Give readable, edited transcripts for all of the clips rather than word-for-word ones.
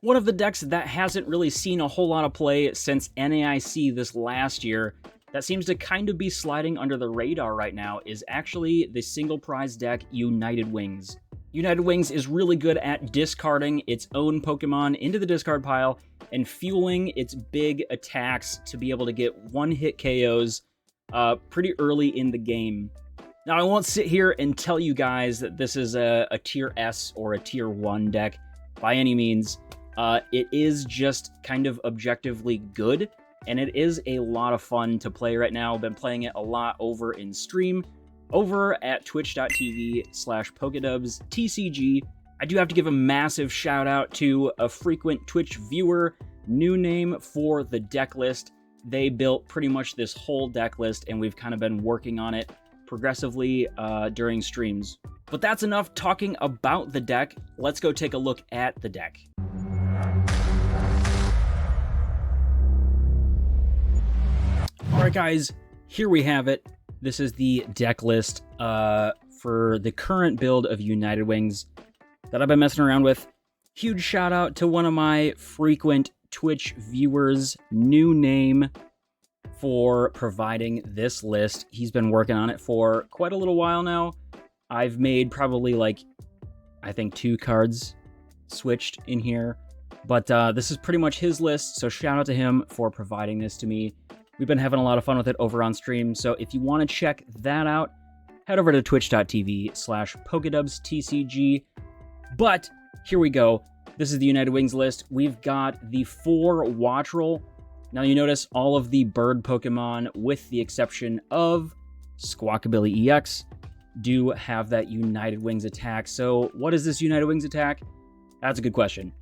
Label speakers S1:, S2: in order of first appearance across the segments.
S1: One of the decks that hasn't really seen a whole lot of play since NAIC this last year, that seems to kind of be sliding under the radar right now, is actually the single prize deck United Wings. United Wings is really good at discarding its own Pokemon into the discard pile and fueling its big attacks to be able to get one-hit KOs pretty early in the game. Now, I won't sit here and tell you guys that this is a tier S or a tier 1 deck by any means. It is just kind of objectively good, and it is a lot of fun to play right now. I've been playing it a lot over in stream, over at twitch.tv/PokeDubz TCG. I do have to give a massive shout out to a frequent Twitch viewer, new name for the deck list. They built pretty much this whole deck list, and we've kind of been working on it progressively during streams. But that's enough talking about the deck. Let's go take a look at the deck. Alright guys, here we have it. This is the deck list for the current build of United Wings that I've been messing around with. Huge shout out to one of my frequent Twitch viewers, new name, for providing this list. He's been working on it for quite a little while now. I've made probably I think 2 cards switched in here, but this is pretty much his list, so shout out to him for providing this to me. We've been having a lot of fun with it over on stream, so if you want to check that out, head over to twitch.tv/PokeDubz TCG. But here we go. This is the United Wings list. We've got the 4 Wattrel. Now you notice all of the bird Pokemon, with the exception of Squawkabilly EX, do have that United Wings attack. So what is this United Wings attack? That's a good question.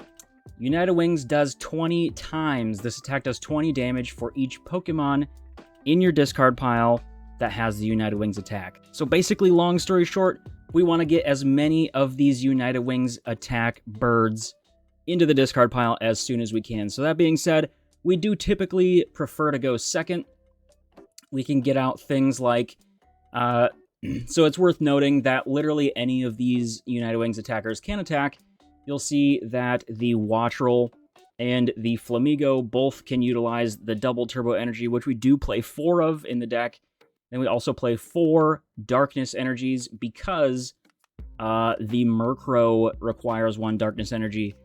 S1: United Wings does 20 times. This attack does 20 damage for each Pokemon in your discard pile that has the United Wings attack. So basically, long story short, we want to get as many of these United Wings attack birds into the discard pile as soon as we can. So that being said, we do typically prefer to go second. We can get out things like... so it's worth noting that literally any of these United Wings attackers can attack. You'll see that the Wattrel and the Flamigo both can utilize the double turbo energy, which we do play 4 of in the deck. Then we also play 4 darkness energies because the Murkrow requires 1 darkness energy.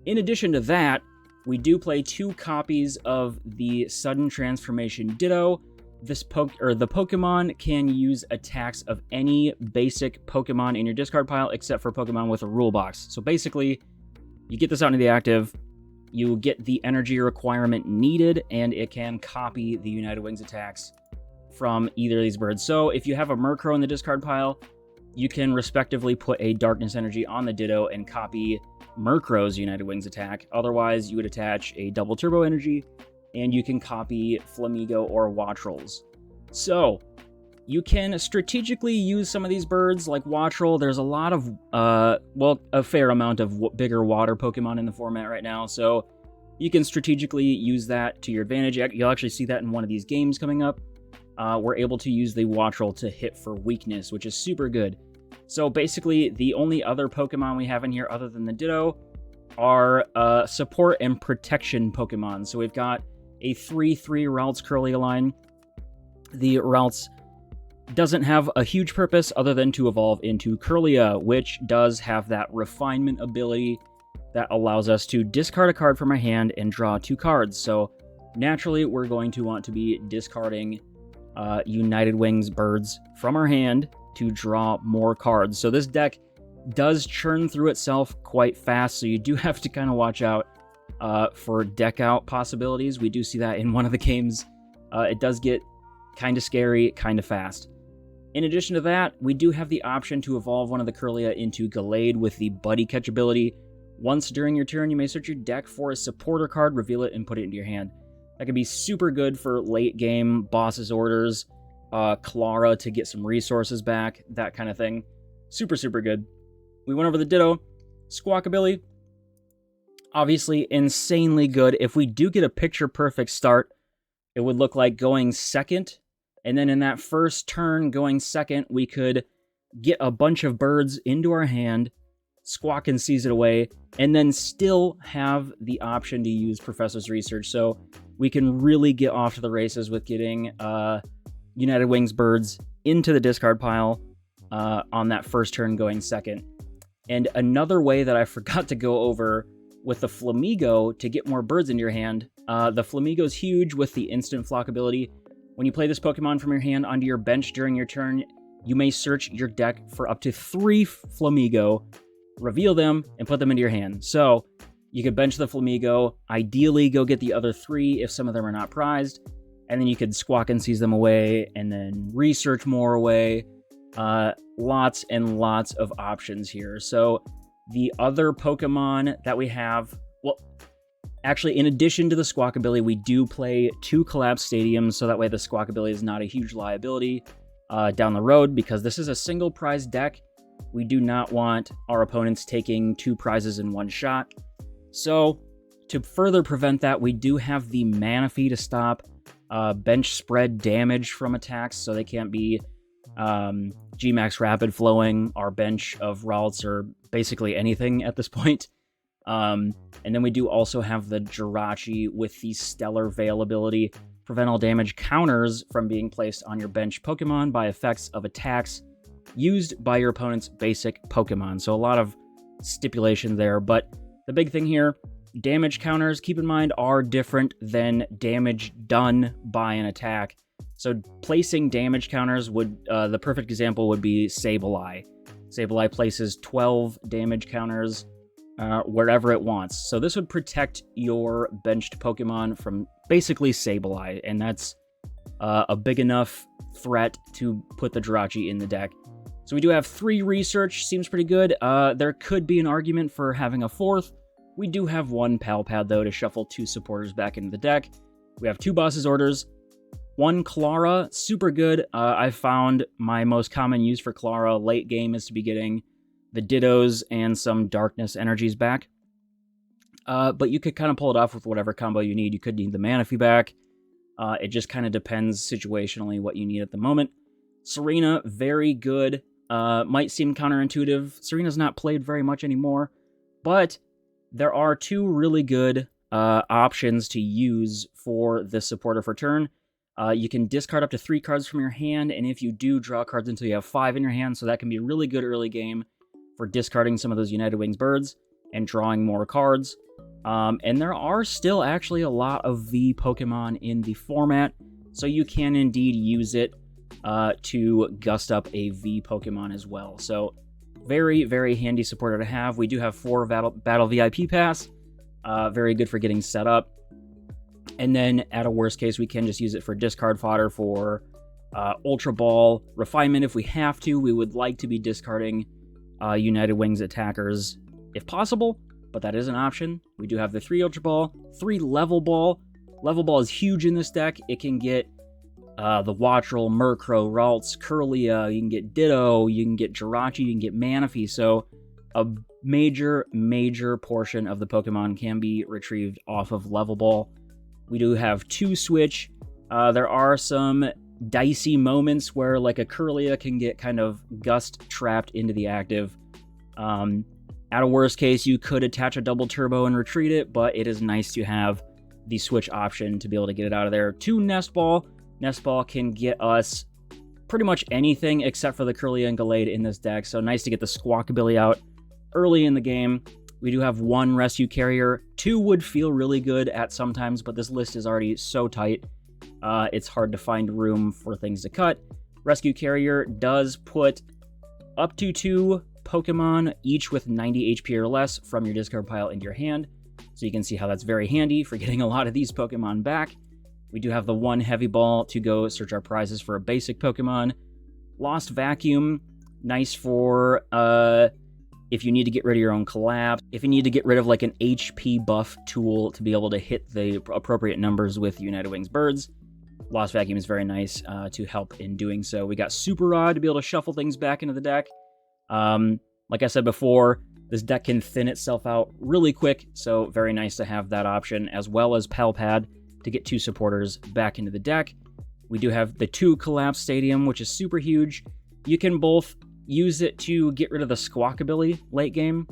S1: In addition to that, we do play 2 copies of the Sudden Transformation Ditto. The Pokemon can use attacks of any basic Pokemon in your discard pile except for Pokemon with a rule box. So basically, you get this out into the active, you get the energy requirement needed, and it can copy the United Wings attacks from either of these birds. So if you have a Murkrow in the discard pile, you can respectively put a Darkness Energy on the Ditto and copy Murkrow's United Wings attack. Otherwise, you would attach a double turbo energy, and you can copy Flamigo or Wattrels. So, you can strategically use some of these birds, like Wattrel. There's a lot of, a fair amount of bigger water Pokemon in the format right now, so you can strategically use that to your advantage. You'll actually see that in one of these games coming up. We're able to use the Wattrel to hit for weakness, which is super good. So basically, the only other Pokemon we have in here other than the Ditto are support and protection Pokemon. So we've got a 3/3 Ralts Curlia line. The Ralts doesn't have a huge purpose other than to evolve into Curlia, which does have that refinement ability that allows us to discard a card from our hand and draw 2 cards. So naturally, we're going to want to be discarding United Wings birds from our hand to draw more cards. So this deck does churn through itself quite fast, so you do have to kind of watch out for deck out possibilities. We do see that in one of the games. It does get kind of scary, kind of fast. In addition to that, we do have the option to evolve one of the Curlia into Gallade with the Buddy Catch ability. Once during your turn, you may search your deck for a supporter card, reveal it, and put it into your hand. That can be super good for late game, boss's orders, Clara to get some resources back, that kind of thing. Super, super good. We went over the Ditto. Squawkabilly, obviously insanely good. If we do get a picture-perfect start, it would look like going second, and then in that first turn going second, we could get a bunch of birds into our hand, Squawk and Seize it away, and then still have the option to use Professor's Research. So we can really get off to the races with getting United Wings birds into the discard pile on that first turn going second. And another way that I forgot to go over with the Flamigo to get more birds into your hand, the Flamigo's huge with the instant flock ability. When you play this Pokemon from your hand onto your bench during your turn, you may search your deck for up to 3 Flamigo, reveal them, and put them into your hand. So you could bench the Flamigo, ideally go get the other 3 if some of them are not prized, and then you could Squawk and Seize them away, and then research more away. Lots and lots of options here. So the other Pokemon that we have, well, actually, in addition to the Squawk ability, we do play 2 Collapse Stadiums, so that way the Squawk ability is not a huge liability down the road, because this is a single prize deck. We do not want our opponents taking 2 prizes in one shot. So to further prevent that, we do have the Manaphy to stop bench spread damage from attacks, so they can't be Gmax Rapid flowing our bench of Ralts or basically anything at this point. And then we do also have the Jirachi with the Stellar Veil ability. Prevent all damage counters from being placed on your bench Pokemon by effects of attacks used by your opponent's basic Pokemon. So a lot of stipulation there, but the big thing here, damage counters, keep in mind, are different than damage done by an attack. So placing damage counters would, the perfect example would be Sableye. Sableye places 12 damage counters wherever it wants. So this would protect your benched Pokemon from basically Sableye, and that's a big enough threat to put the Jirachi in the deck. So we do have 3 research, seems pretty good. There could be an argument for having a 4th. We do have 1 Pal Pad, though, to shuffle 2 supporters back into the deck. We have 2 Boss's Orders, 1 Clara, super good. I found my most common use for Clara late game is to be getting the Dittos and some Darkness energies back. But you could kind of pull it off with whatever combo you need. You could need the Manaphy back. It just kind of depends situationally what you need at the moment. Serena, very good. Might seem counterintuitive. Serena's not played very much anymore, but there are 2 really good options to use for this supporter for turn. You can discard up to 3 cards from your hand, and if you do, draw cards until you have 5 in your hand, so that can be really good early game for discarding some of those United Wings birds and drawing more cards. And there are still actually a lot of V Pokemon in the format, so you can indeed use it to gust up a V Pokemon as well. So very, very handy supporter to have. We do have 4 Battle VIP Pass, very good for getting set up. And then, at a worst case, we can just use it for discard fodder for Ultra Ball Refinement if we have to. We would like to be discarding United Wings attackers if possible, but that is an option. We do have the 3 Ultra Ball, 3 Level Ball. Level Ball is huge in this deck. It can get the Wattrel, Murkrow, Ralts, Kirlia, you can get Ditto, you can get Jirachi, you can get Manaphy. So a major, major portion of the Pokemon can be retrieved off of Level Ball. We do have 2 Switch. There are some dicey moments where like a Kirlia can get kind of gust trapped into the active. At a worst case, you could attach a double turbo and retreat it, but it is nice to have the switch option to be able to get it out of there. 2 Nest Ball. Nest Ball can get us pretty much anything except for the Kirlia and Gallade in this deck, so nice to get the Squawk ability out early in the game. We do have 1 Rescue Carrier. 2 would feel really good at sometimes, but this list is already so tight. It's hard to find room for things to cut. Rescue Carrier does put up to 2 Pokemon, each with 90 HP or less, from your discard pile into your hand. So you can see how that's very handy for getting a lot of these Pokemon back. We do have the 1 Heavy Ball to go search our prizes for a basic Pokemon. Lost Vacuum, nice for if you need to get rid of your own Collapse, if you need to get rid of like an HP buff tool to be able to hit the appropriate numbers with United Wings birds. Lost Vacuum is very nice to help in doing so. We got Super Rod to be able to shuffle things back into the deck. Like I said before, this deck can thin itself out really quick, so very nice to have that option, as well as Pal Pad to get 2 supporters back into the deck. We do have the 2 Collapse Stadium, which is super huge. You can both use it to get rid of the squawkabilly late game,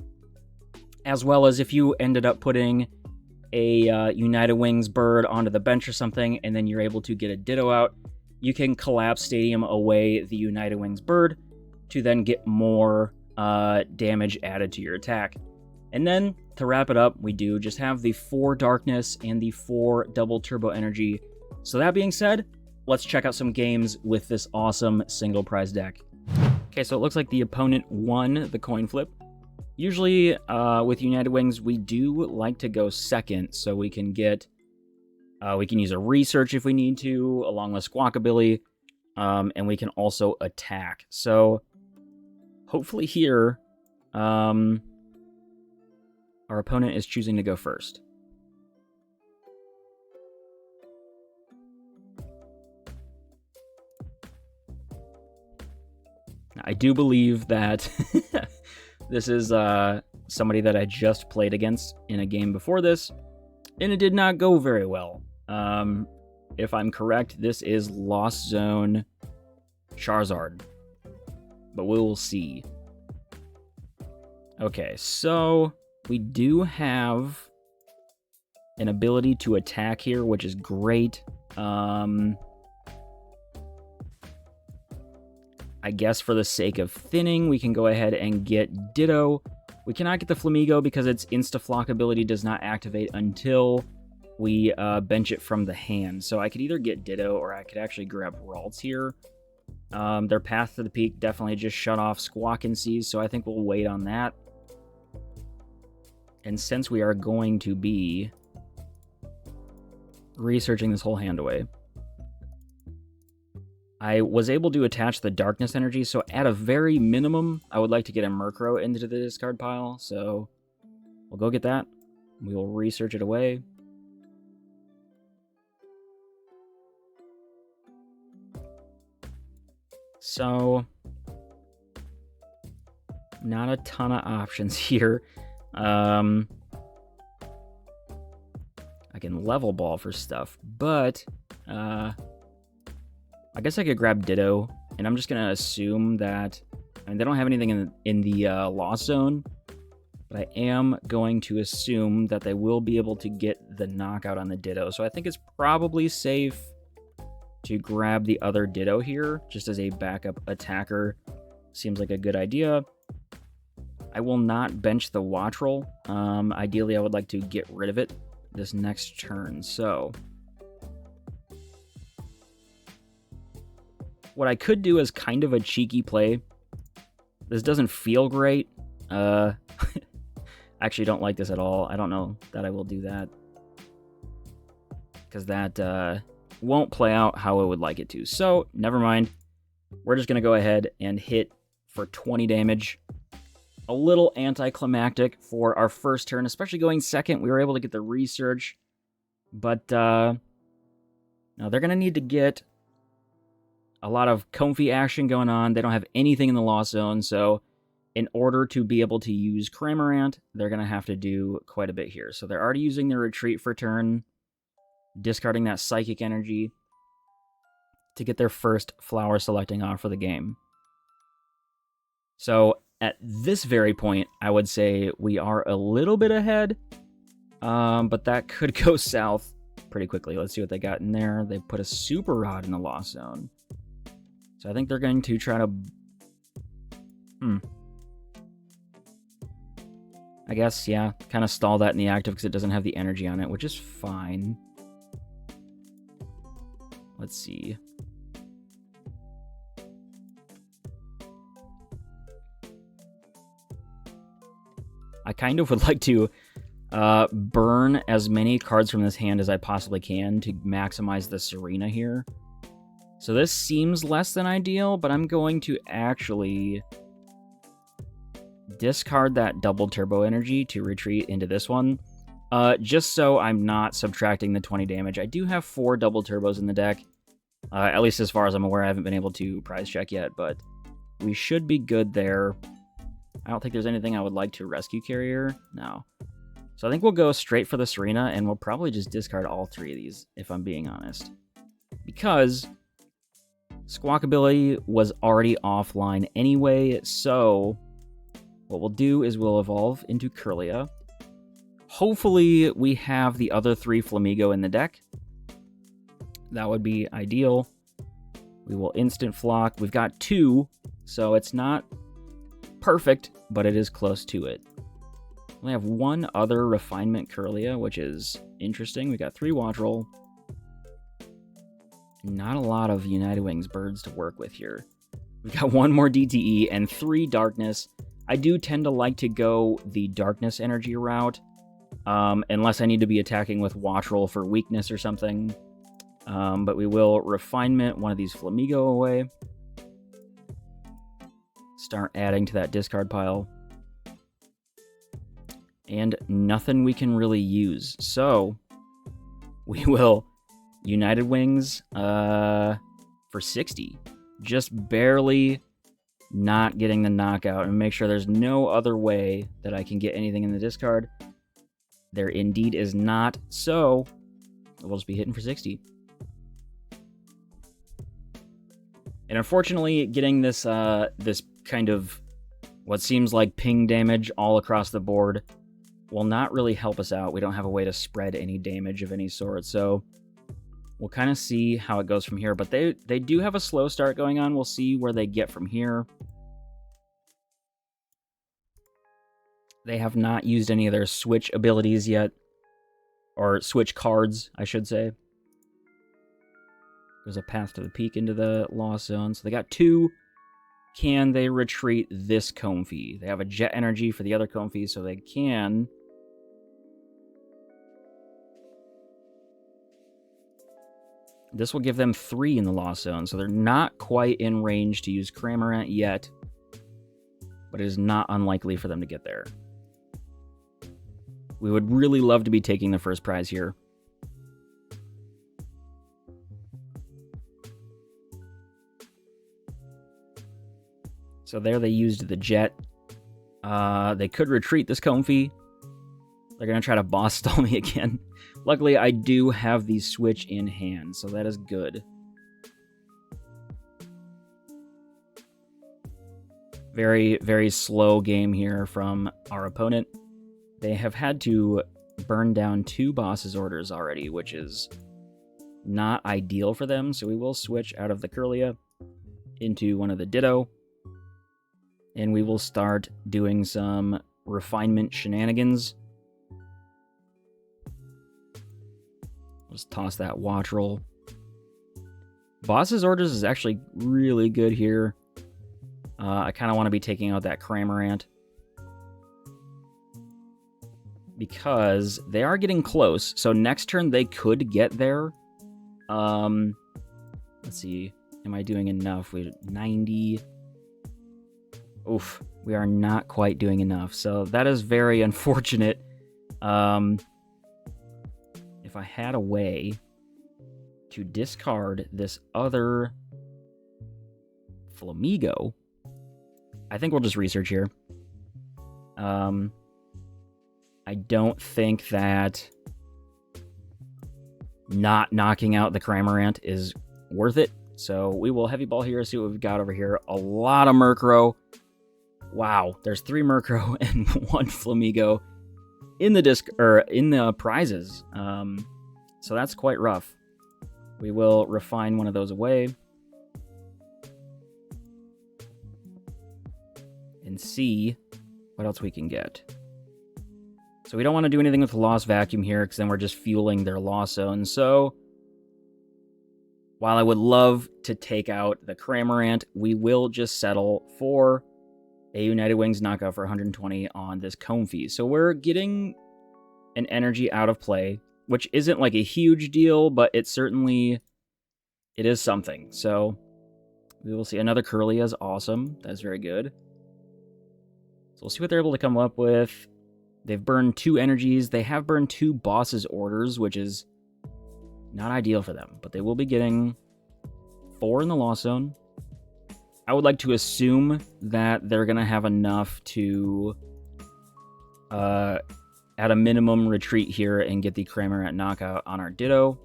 S1: as well as if you ended up putting a United Wings bird onto the bench or something, and then you're able to get a Ditto out, you can collapse Stadium away the United Wings bird to then get more damage added to your attack. And then, to wrap it up, we do just have the 4 Darkness and the 4 Double Turbo Energy. So that being said, let's check out some games with this awesome single prize deck. Okay, so it looks like the opponent won the coin flip. Usually, with United Wings, we do like to go second, so we can get... we can use a research if we need to, along with Squawkabilly, and we can also attack. So, hopefully here, our opponent is choosing to go first. I do believe that this is somebody that I just played against in a game before this, and it did not go very well. If I'm correct, this is Lost Zone Charizard, but we will see. Okay, so we do have an ability to attack here, which is great. I guess for the sake of thinning, we can go ahead and get Ditto. We cannot get the Flamigo because its Insta-Flock ability does not activate until we bench it from the hand. So I could either get Ditto or I could actually grab Ralts here. Their Path to the Peak definitely just shut off Squawk and Seize, so I think we'll wait on that. And since we are going to be researching this whole hand away, I was able to attach the Darkness Energy, so at a very minimum, I would like to get a Murkrow into the discard pile, so we'll go get that. We will research it away. So, not a ton of options here. I can level ball for stuff, but I guess I could grab Ditto, and I'm just going to assume that... I mean, they don't have anything in the Lost Zone, but I am going to assume that they will be able to get the knockout on the Ditto. So I think it's probably safe to grab the other Ditto here, just as a backup attacker. Seems like a good idea. I will not bench the Wattrel. Ideally, I would like to get rid of it this next turn, so... What I could do is kind of a cheeky play. This doesn't feel great. I actually don't like this at all. I don't know that I will do that, because that won't play out how I would like it to. So, never mind. We're just going to go ahead and hit for 20 damage. A little anticlimactic for our first turn, especially going second. We were able to get the research, but now they're going to need to get a lot of comfy action going on. They don't have anything in the Lost Zone, so in order to be able to use Cramorant, they're going to have to do quite a bit here. So they're already using their Retreat for turn, discarding that Psychic Energy to get their first Flower selecting off for the game. So at this very point, I would say we are a little bit ahead, but that could go south pretty quickly. Let's see what they got in there. They put a Super Rod in the Lost Zone. So I think they're going to try to... I guess, yeah, kind of stall that in the active because it doesn't have the energy on it, which is fine. Let's see. I kind of would like to burn as many cards from this hand as I possibly can to maximize the Serena here. So this seems less than ideal, but I'm going to actually discard that double turbo energy to retreat into this one, just so I'm not subtracting the 20 damage. I do have 4 double turbos in the deck, at least as far as I'm aware. I haven't been able to prize check yet, but we should be good there. I don't think there's anything I would like to rescue carrier. No. So I think we'll go straight for the Serena, and we'll probably just discard all 3 of these, if I'm being honest. Because Squawkability was already offline anyway, so what we'll do is we'll evolve into Kirlia. Hopefully we have the other 3 Flamigo in the deck. That would be ideal. We will instant flock. We've got 2, so it's not perfect, but it is close to it. We have 1 other refinement Kirlia, which is interesting. We got 3 Watch Roll. Not a lot of United Wings birds to work with here. We've got 1 more DTE and 3 Darkness. I do tend to like to go the Darkness energy route, unless I need to be attacking with Watch Roll for weakness or something. But we will refinement one of these Flamigo away. Start adding to that discard pile. And nothing we can really use. So we will United Wings for 60. Just barely not getting the knockout, and make sure there's no other way that I can get anything in the discard. There indeed is not, so we'll just be hitting for 60. And unfortunately, getting this this kind of what seems like ping damage all across the board will not really help us out. We don't have a way to spread any damage of any sort, so we'll kind of see how it goes from here. But they do have a slow start going on. We'll see where they get from here. They have not used any of their switch abilities yet. Or switch cards, I should say. There's a path to the peak into the lost zone. So they got 2. Can they retreat this Comfey? They have a jet energy for the other Comfey, so they can. This will give them 3 in the lost zone, so they're not quite in range to use Cramorant yet, but it is not unlikely for them to get there. We would really love to be taking the first prize here. So there they used the jet. They could retreat this Comfey. They're going to try to boss stall me again. Luckily, I do have the switch in hand, so that is good. Very, very slow game here from our opponent. They have had to burn down 2 bosses' orders already, which is not ideal for them, so we will switch out of the Kirlia into one of the Ditto, and we will start doing some refinement shenanigans. Let's toss that Watch Roll. Boss's orders is actually really good here. I kind of want to be taking out that Cramorant, because they are getting close. So next turn they could get there. Let's see. Am I doing enough? We're 90. Oof. We are not quite doing enough. So that is very unfortunate. If I had a way to discard this other Flamigo, I think we'll just research here. I don't think that not knocking out the Cramorant is worth it. So we will heavy ball here, see what we've got over here. A lot of Murkrow. Wow, there's 3 Murkrow and 1 Flamigo in the in the prizes. So that's quite rough. We will refine one of those away and see what else we can get. So we don't want to do anything with the Lost Vacuum here, because then we're just fueling their Lost Zone. So while I would love to take out the Cramorant, we will just settle for a United Wings knockout for 120 on this Comfey. So we're getting an energy out of play, which isn't like a huge deal, but it is something. So we will see. Another Kirlia is awesome. That's very good. So we'll see what they're able to come up with. They've burned 2 energies. They have burned 2 bosses' orders, which is not ideal for them, but they will be getting 4 in the Lost Zone. I would like to assume that they're going to have enough to, at a minimum, retreat here and get the Cramorant knockout on our Ditto,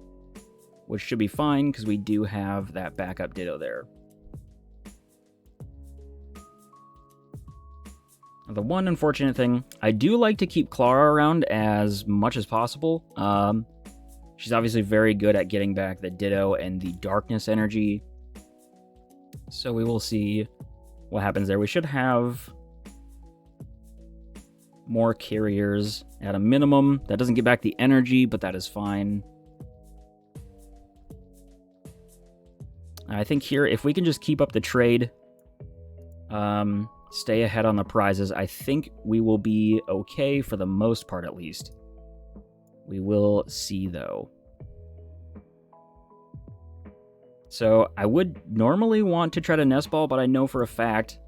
S1: which should be fine because we do have that backup Ditto there. The one unfortunate thing, I do like to keep Clara around as much as possible. She's obviously very good at getting back the Ditto and the Darkness energy. So we will see what happens there. We should have more carriers at a minimum. That doesn't get back the energy, but that is fine. I think here, if we can just keep up the trade, stay ahead on the prizes, I think we will be okay for the most part, at least. We will see, though. So I would normally want to try to nest ball, but I know for a fact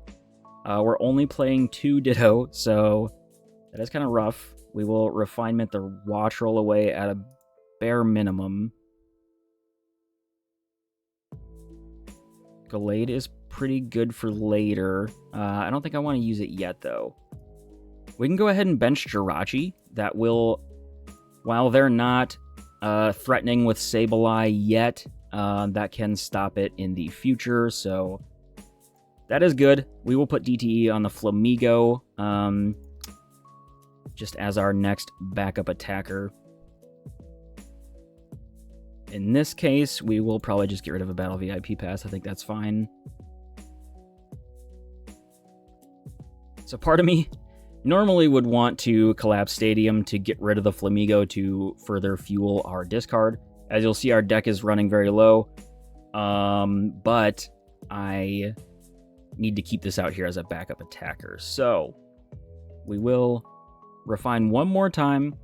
S1: we're only playing 2 Ditto, so that is kind of rough. We will refinement the watch roll away at a bare minimum. Gallade is pretty good for later. I don't think I want to use it yet, though. We can go ahead and bench Jirachi. That will, while they're not threatening with Sableye yet, that can stop it in the future, so that is good. We will put DTE on the Flamigo, just as our next backup attacker. In this case, we will probably just get rid of a Battle VIP pass. I think that's fine. So part of me normally would want to collapse Stadium to get rid of the Flamigo to further fuel our discard. As you'll see, our deck is running very low, but I need to keep this out here as a backup attacker. So we will refine one more time.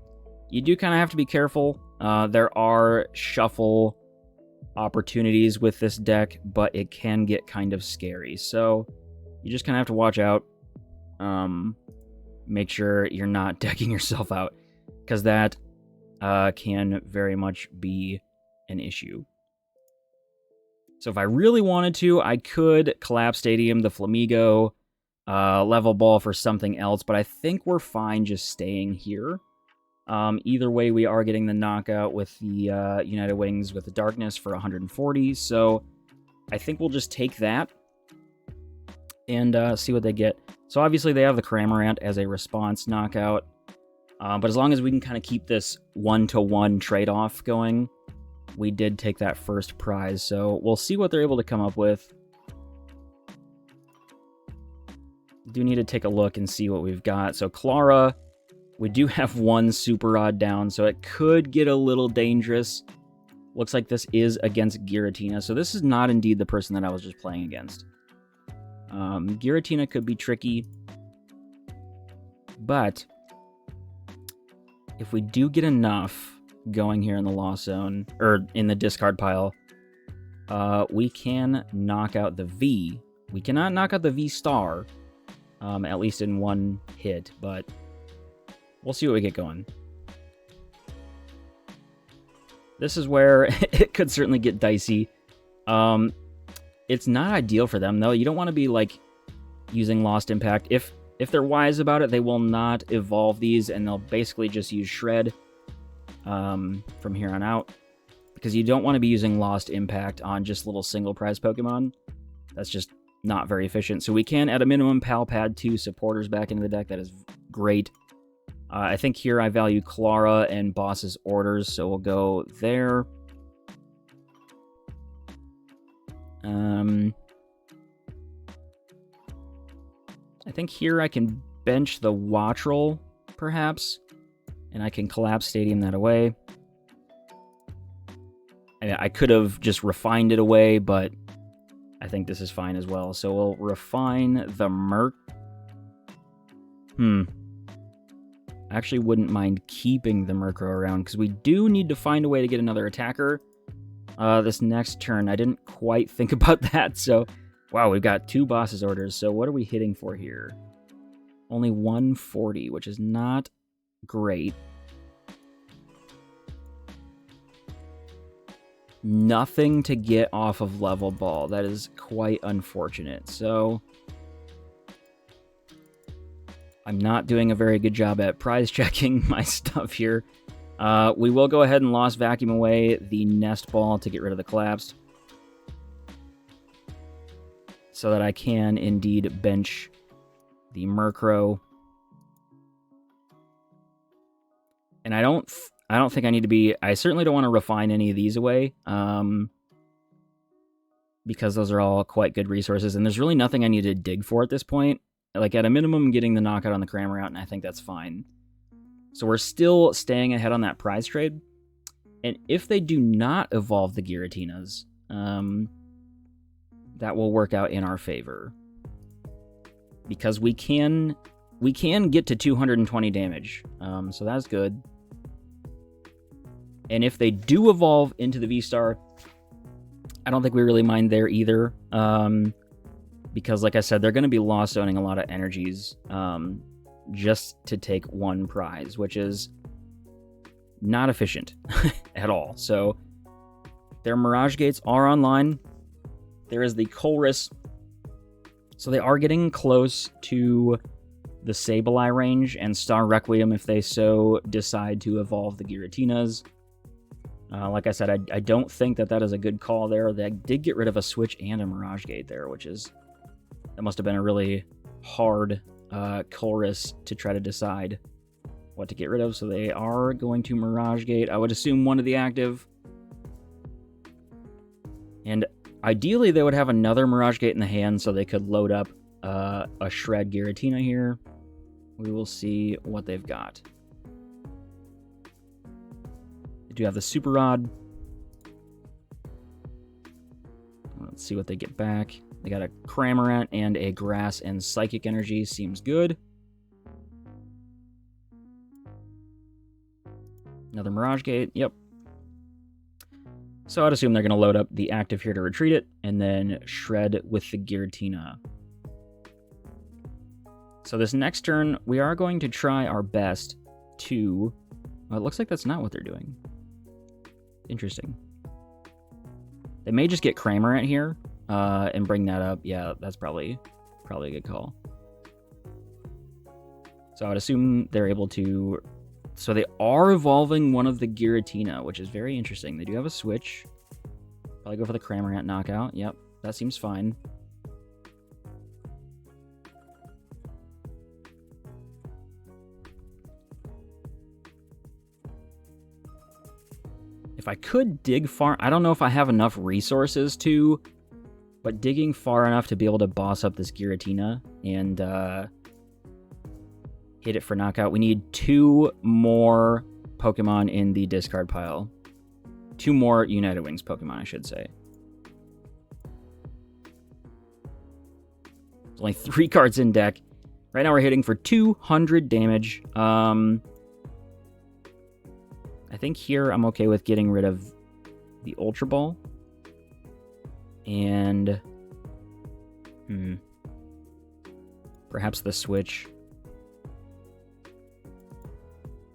S1: You do kind of have to be careful. There are shuffle opportunities with this deck, but it can get kind of scary. So you just kind of have to watch out. Make sure you're not decking yourself out, because that can very much be an issue. So if I really wanted to, I could collapse Stadium, the Flamigo, level ball for something else, but I think we're fine just staying here. Either way, we are getting the knockout with the United Wings with the Darkness for 140, so I think we'll just take that and see what they get. So obviously they have the Cramorant as a response knockout, but as long as we can kind of keep this 1-to-1 trade-off going, we did take that first prize, so we'll see what they're able to come up with. Do need to take a look and see what we've got. So Clara, we do have one Super Rod down, so it could get a little dangerous. Looks like this is against Giratina, so this is not indeed the person that I was just playing against. Giratina could be tricky, but if we do get enough going here in the loss zone, or in the discard pile, we can knock out the V. We cannot knock out the V star, at least in one hit, but we'll see what we get going. This is where it could certainly get dicey. It's not ideal for them, though. You don't want to be, like, using Lost Impact. If they're wise about it, they will not evolve these, and they'll basically just use Shred from here on out. Because you don't want to be using Lost Impact on just little single prize Pokemon. That's just not very efficient. So we can, at a minimum, Pal Pad 2 supporters back into the deck. That is great. I think here I value Clara and Boss's Orders, so we'll go there. I think here I can bench the Watch Roll, perhaps, and I can collapse Stadium that away. I could have just refined it away, but I think this is fine as well. So we'll refine the Merc. I actually wouldn't mind keeping the Murkrow around, because we do need to find a way to get another attacker this next turn. I didn't quite think about that, so... Wow, we've got 2 Boss's Orders, so what are we hitting for here? Only 140, which is not great. Nothing to get off of Level Ball. That is quite unfortunate, so... I'm not doing a very good job at prize checking my stuff here. We will go ahead and Lost Vacuum away the Nest Ball to get rid of the Collapsed, so that I can indeed bench the Murkrow. And I don't think I need to be... I certainly don't want to refine any of these away, because those are all quite good resources, and there's really nothing I need to dig for at this point. Like, at a minimum, getting the knockout on the Cramorant, and I think that's fine. So we're still staying ahead on that prize trade. And if they do not evolve the Giratinas, that will work out in our favor. Because we can get to 220 damage, so that's good. And if they do evolve into the V-Star, I don't think we really mind there either. Because, like I said, they're going to be lost owning a lot of energies just to take one prize, which is not efficient at all. So their Mirage Gates are online. There is the Colress. So they are getting close to the Sableye range and Star Requiem if they so decide to evolve the Giratinas. Like I said, I don't think that is a good call there. They did get rid of a Switch and a Mirage Gate there, that must have been a really hard Colress to try to decide what to get rid of. So they are going to Mirage Gate. I would assume one of the active. And ideally, they would have another Mirage Gate in the hand so they could load up a Shred Giratina here. We will see what they've got. They do have the Super Rod. Let's see what they get back. They got a Cramorant and a Grass and Psychic Energy. Seems good. Another Mirage Gate. Yep. So I'd assume they're going to load up the active here to retreat it, and then Shred with the Giratina. So this next turn, we are going to try our best to... Well, it looks like that's not what they're doing. Interesting. They may just get Cramorant here and bring that up. Yeah, that's probably a good call. So I would assume they're able to... So they are evolving one of the Giratina, which is very interesting. They do have a Switch. Probably go for the Cramorant knockout. Yep, that seems fine. If I could dig far... I don't know if I have enough resources to, but digging far enough to be able to boss up this Giratina and hit it for knockout. We need 2 more Pokemon in the discard pile. 2 more United Wings Pokemon, I should say. There's only 3 cards in deck. Right now we're hitting for 200 damage. I think here I'm okay with getting rid of the Ultra Ball. And... perhaps the Switch.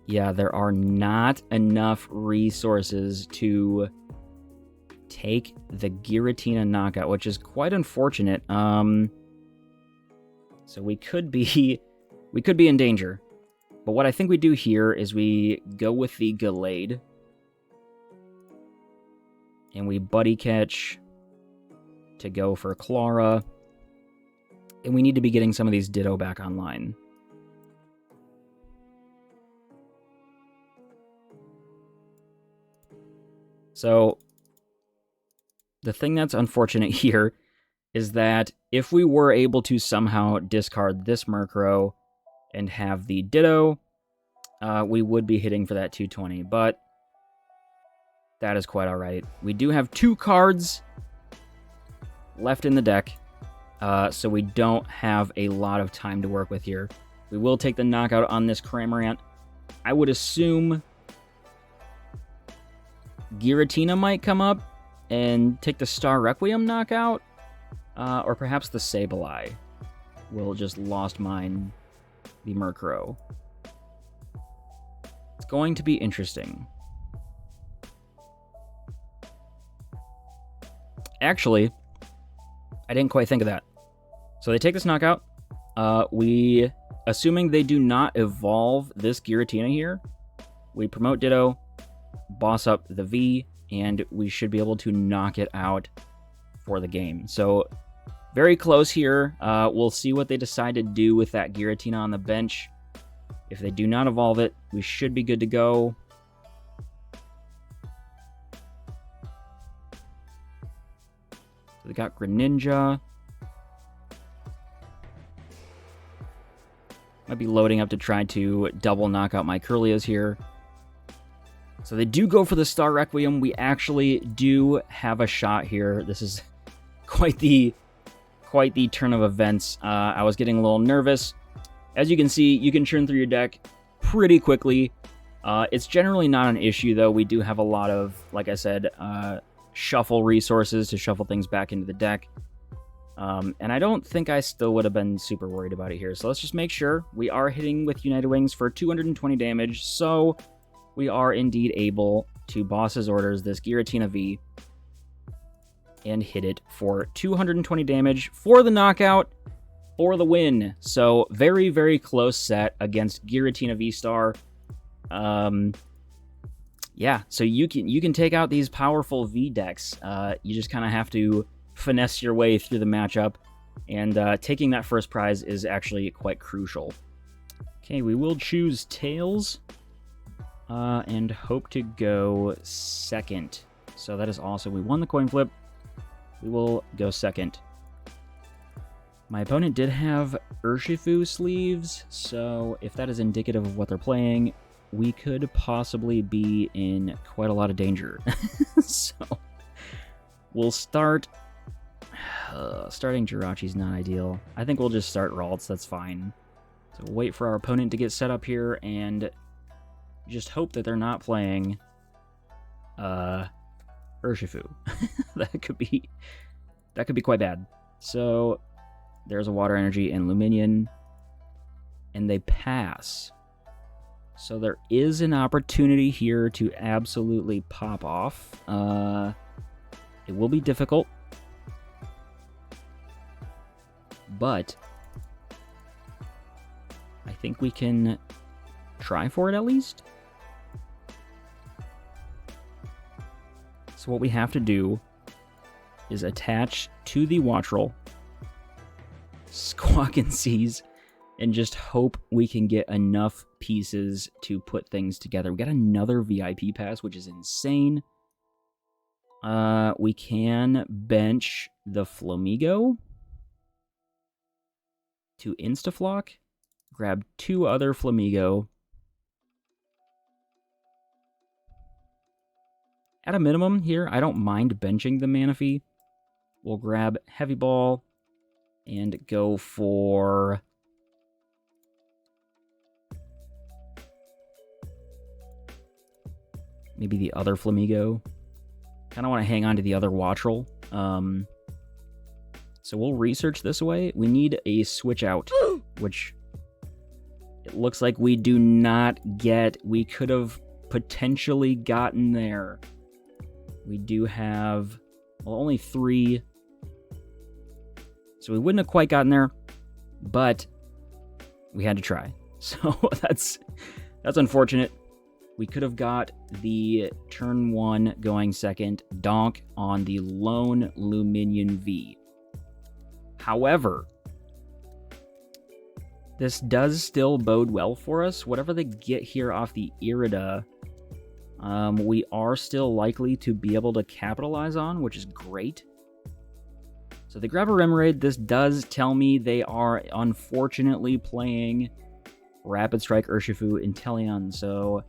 S1: Yeah, there are not enough resources to take the Giratina knockout, which is quite unfortunate. So we could be in danger. But what I think we do here is we go with the Gallade. And we Buddy Catch to go for Clara. And we need to be getting some of these Ditto back online. So, the thing that's unfortunate here is that if we were able to somehow discard this Murkrow and have the Ditto, we would be hitting for that 220, but that is quite alright. We do have 2 cards left in the deck, so we don't have a lot of time to work with here. We will take the knockout on this Cramorant. I would assume Giratina might come up and take the Star Requiem knockout, or perhaps the Sableye will just lost mine the Murkrow. It's going to be interesting. Actually, I didn't quite think of that. So they take this knockout. Assuming they do not evolve this Giratina here, we promote Ditto, boss up the V, and we should be able to knock it out for the game. So very close here. We'll see what they decide to do with that Giratina on the bench. If they do not evolve it, we should be good to go. So they got Greninja. Might be loading up to try to double knock out my Curlios here. So they do go for the Star Requiem. We actually do have a shot here. This is quite the turn of events. I was getting a little nervous. As you can see, you can churn through your deck pretty quickly. It's generally not an issue, though. We do have a lot of, like I said, shuffle resources to shuffle things back into the deck. And I don't think I still would have been super worried about it here. So let's just make sure we are hitting with United Wings for 220 damage. So we are indeed able to boss his orders, this Giratina V, and hit it for 220 damage for the knockout, for the win. So very, very close set against Giratina V-Star. Yeah, so you can take out these powerful V decks. You just kind of have to finesse your way through the matchup, and taking that first prize is actually quite crucial. Okay, we will choose Tails and hope to go second. So that is awesome. We won the coin flip. We will go second. My opponent did have Urshifu sleeves, so if that is indicative of what they're playing, we could possibly be in quite a lot of danger. So we'll start. Starting Jirachi's not ideal. I think we'll just start Ralts, that's fine. So we'll wait for our opponent to get set up here and just hope that they're not playing Urshifu. That could be quite bad. So there's a Water Energy and Luminion, and they pass. So there is an opportunity here to absolutely pop off. It will be difficult, but I think we can try for it at least. So what we have to do is attach to the Wattrel, Squawk and Seize, and just hope we can get enough pieces to put things together. We got another VIP pass, which is insane. We can bench the Flamigo to Instaflock, grab 2 other Flamigo. At a minimum here, I don't mind benching the Manaphy. We'll grab Heavy Ball and go for maybe the other Flamigo. Kind of want to hang on to the other Wattrel. So we'll research this away. We need a switch out, which it looks like we do not get. We could have potentially gotten there. We do have, well, only 3. So we wouldn't have quite gotten there, but we had to try. So that's unfortunate. We could have got the turn 1 going second donk on the lone Luminion V. However, this does still bode well for us. Whatever they get here off the Irida, we are still likely to be able to capitalize on, which is great. So they grab a Remoraid. This does tell me they are unfortunately playing Rapid Strike Urshifu Inteleon. So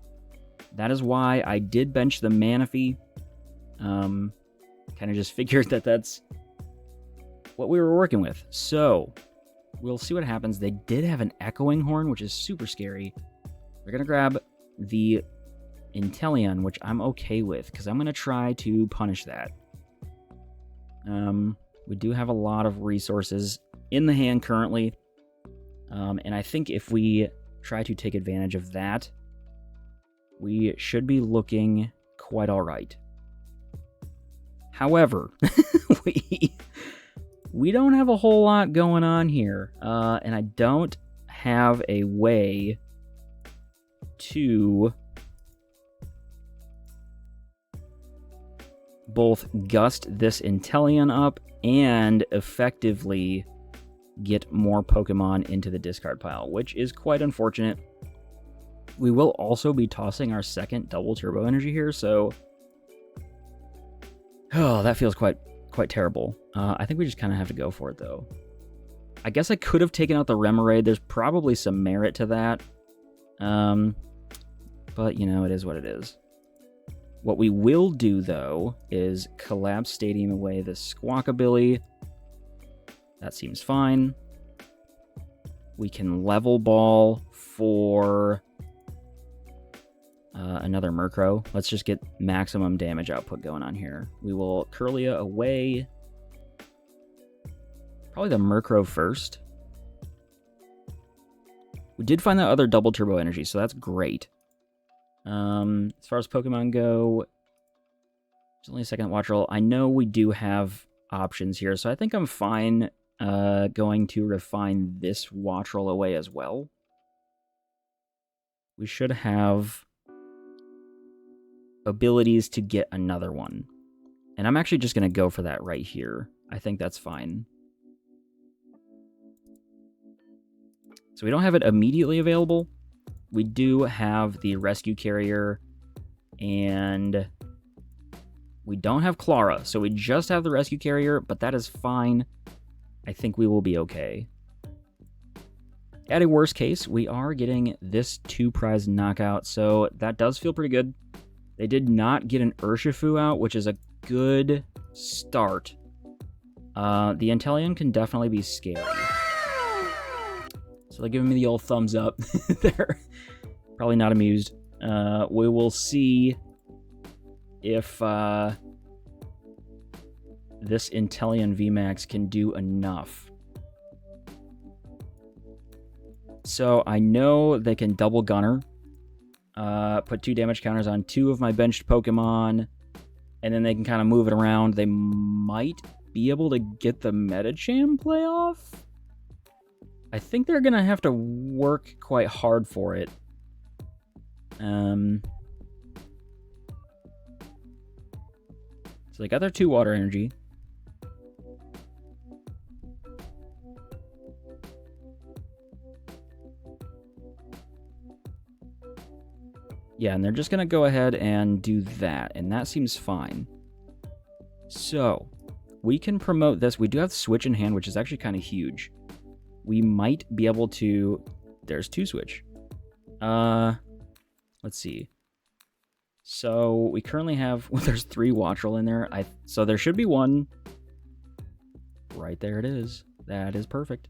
S1: that is why I did bench the Manaphy. Kind of just figured that that's what we were working with. So we'll see what happens. They did have an Echoing Horn, which is super scary. We're going to grab the Inteleon, which I'm okay with, because I'm going to try to punish that. We do have a lot of resources in the hand currently, and I think if we try to take advantage of that, we should be looking quite all right. However, we don't have a whole lot going on here, and I don't have a way to both gust this Inteleon up and effectively get more Pokemon into the discard pile, which is quite unfortunate. We will also be tossing our second double turbo energy here, so... Oh, that feels quite terrible. I think we just kind of have to go for it, though. I guess I could have taken out the Remoraid. There's probably some merit to that. But, you know, it is what it is. What we will do, though, is collapse Stadium away the Squawkabilly. That seems fine. We can level ball for another Murkrow. Let's just get maximum damage output going on here. We will Kirlia away. Probably the Murkrow first. We did find that other double turbo energy, so that's great. As far as Pokemon go, there's only a second watch roll. I know we do have options here, so I think I'm fine going to refine this watch roll away as well. We should have abilities to get another one. And I'm actually just going to go for that right here. I think that's fine. So we don't have it immediately available. We do have the Rescue Carrier, and we don't have Clara, so we just have the Rescue Carrier, but that is fine. I think we will be okay. At a worst case, we are getting this 2-prize knockout, so that does feel pretty good. They did not get an Urshifu out, which is a good start. The Inteleon can definitely be scary. So they're giving me the old thumbs up. They're probably not amused. We will see if this Inteleon VMAX can do enough. So I know they can double Gunner, put 2 damage counters on 2 of my benched Pokemon, and then they can kind of move it around. They might be able to get the Medicham playoff. I think they're going to have to work quite hard for it. So they got their 2 water energy. Yeah, and they're just going to go ahead and do that, and that seems fine. So, we can promote this. We do have Switch in hand, which is actually kind of huge. We might be able to... There's 2 Switch. Let's see. So, we currently have... Well, there's 3 Watch Roll in there. So, there should be 1. Right there it is. That is perfect.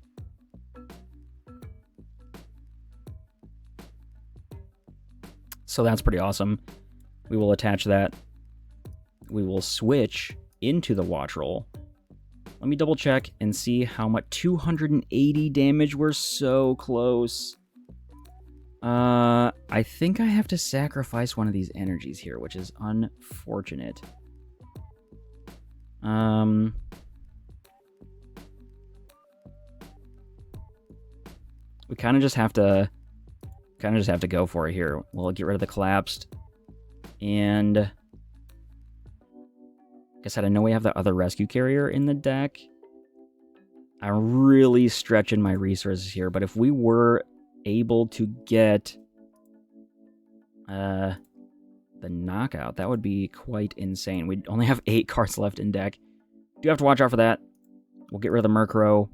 S1: So that's pretty awesome. We will attach that. We will switch into the watch roll. Let me double check and see how much. 280 damage. We're so close. I think I have to sacrifice one of these energies here, which is unfortunate. We kind of just have to go for it here. We'll get rid of the collapsed. And like I said, I know we have the other rescue carrier in the deck. I'm really stretching my resources here, but if we were able to get the knockout, that would be quite insane. We only have 8 cards left in deck. Do have to watch out for that. We'll get rid of the Murkrow.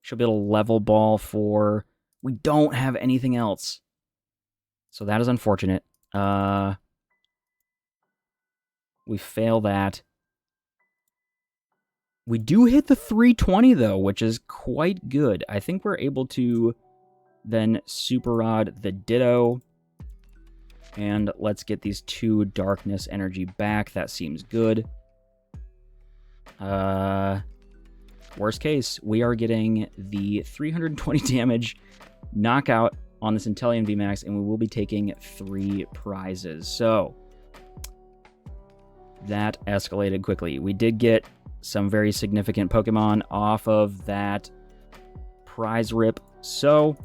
S1: She'll be able to level ball for... We don't have anything else. So that is unfortunate. We fail that. We do hit the 320, though, which is quite good. I think we're able to then Super Rod the Ditto. And let's get these 2 Darkness energy back. That seems good. Worst case, we are getting the 320 damage knockout on this Inteleon VMAX, and we will be taking 3 prizes. So, that escalated quickly. We did get some very significant Pokemon off of that prize rip. So,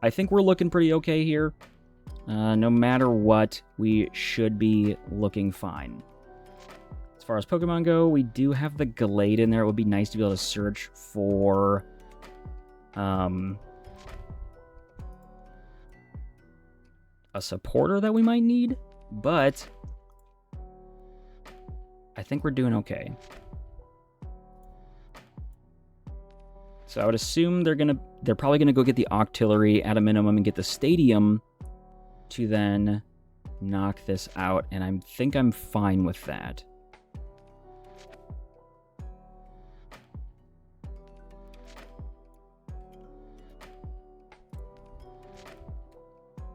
S1: I think we're looking pretty okay here. No matter what, we should be looking fine. As far as Pokemon go, we do have the Glade in there. It would be nice to be able to search for a supporter that we might need, but I think we're doing okay. So I would assume they're probably gonna go get the Octillery at a minimum and get the Stadium to then knock this out, and I think I'm fine with that.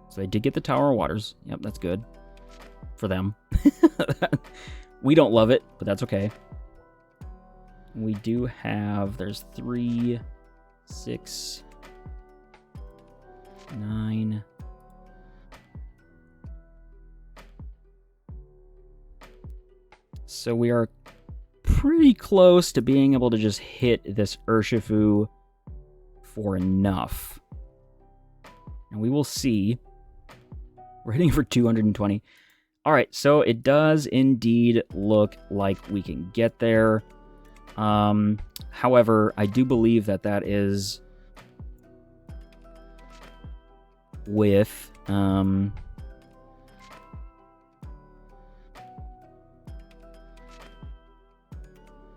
S1: So they did get the Tower of Waters. Yep, that's good for them. We don't love it, but that's okay. We do have, there's 3, 6, 9. So we are pretty close to being able to just hit this Urshifu for enough. And we will see. We're hitting for 220. All right, so it does indeed look like we can get there. However, I do believe that that is with,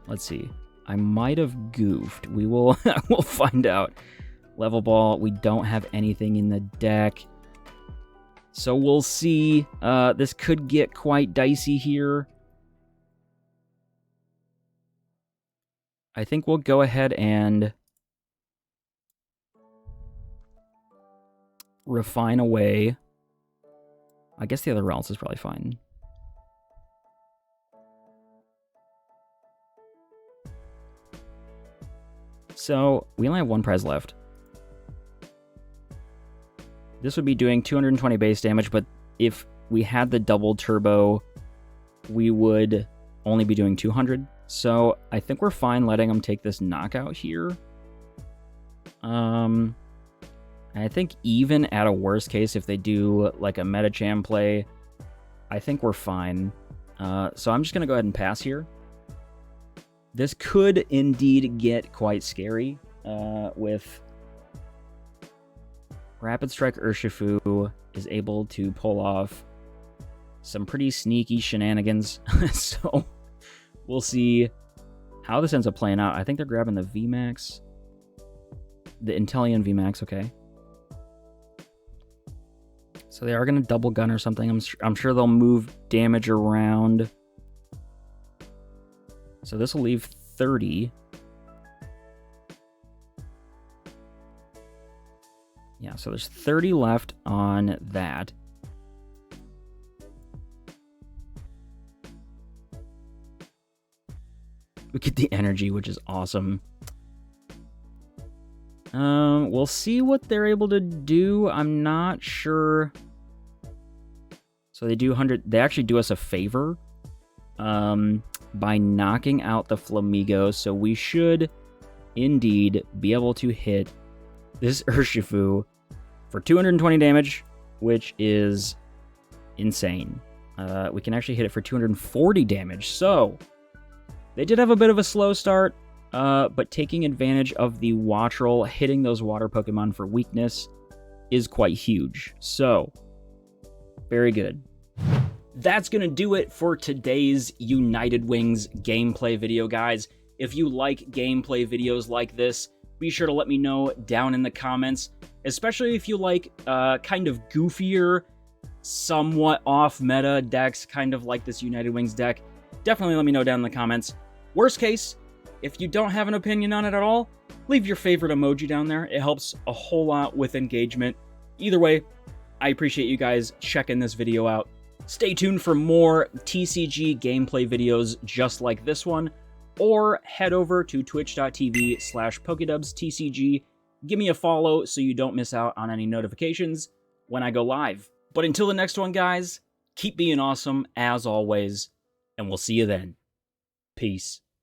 S1: let's see. I might have goofed. We will we'll find out. Level Ball, we don't have anything in the deck. So we'll see. This could get quite dicey here. I think we'll go ahead and refine away. I guess the other Realms is probably fine. So we only have one prize left. This would be doing 220 base damage, but if we had the double turbo, we would only be doing 200. So I think we're fine letting them take this knockout here. I think even at a worst case, if they do like a Metacham play, I think we're fine. So I'm just going to go ahead and pass here. This could indeed get quite scary with Rapid Strike Urshifu is able to pull off some pretty sneaky shenanigans. So we'll see how this ends up playing out. I think they're grabbing the VMAX. The Intellion VMAX, okay. So they are going to double gun or something. I'm sure they'll move damage around. So this will leave 30. Yeah, so there's 30 left on that. We get the energy, which is awesome. We'll see what they're able to do. I'm not sure. So they do 100. They actually do us a favor by knocking out the Flamigo. So we should indeed be able to hit this Urshifu for 220 damage, which is insane. We can actually hit it for 240 damage. So they did have a bit of a slow start, but taking advantage of the Wattrel, hitting those water Pokemon for weakness is quite huge. So, very good. That's going to do it for today's United Wings gameplay video, guys. If you like gameplay videos like this, be sure to let me know down in the comments, especially if you like kind of goofier, somewhat off-meta decks, kind of like this United Wings deck. Definitely let me know down in the comments. Worst case, if you don't have an opinion on it at all, leave your favorite emoji down there. It helps a whole lot with engagement. Either way, I appreciate you guys checking this video out. Stay tuned for more TCG gameplay videos just like this one, or head over to twitch.tv/PokeDubzTCG. Give me a follow so you don't miss out on any notifications when I go live. But until the next one, guys, keep being awesome as always, and we'll see you then. Peace.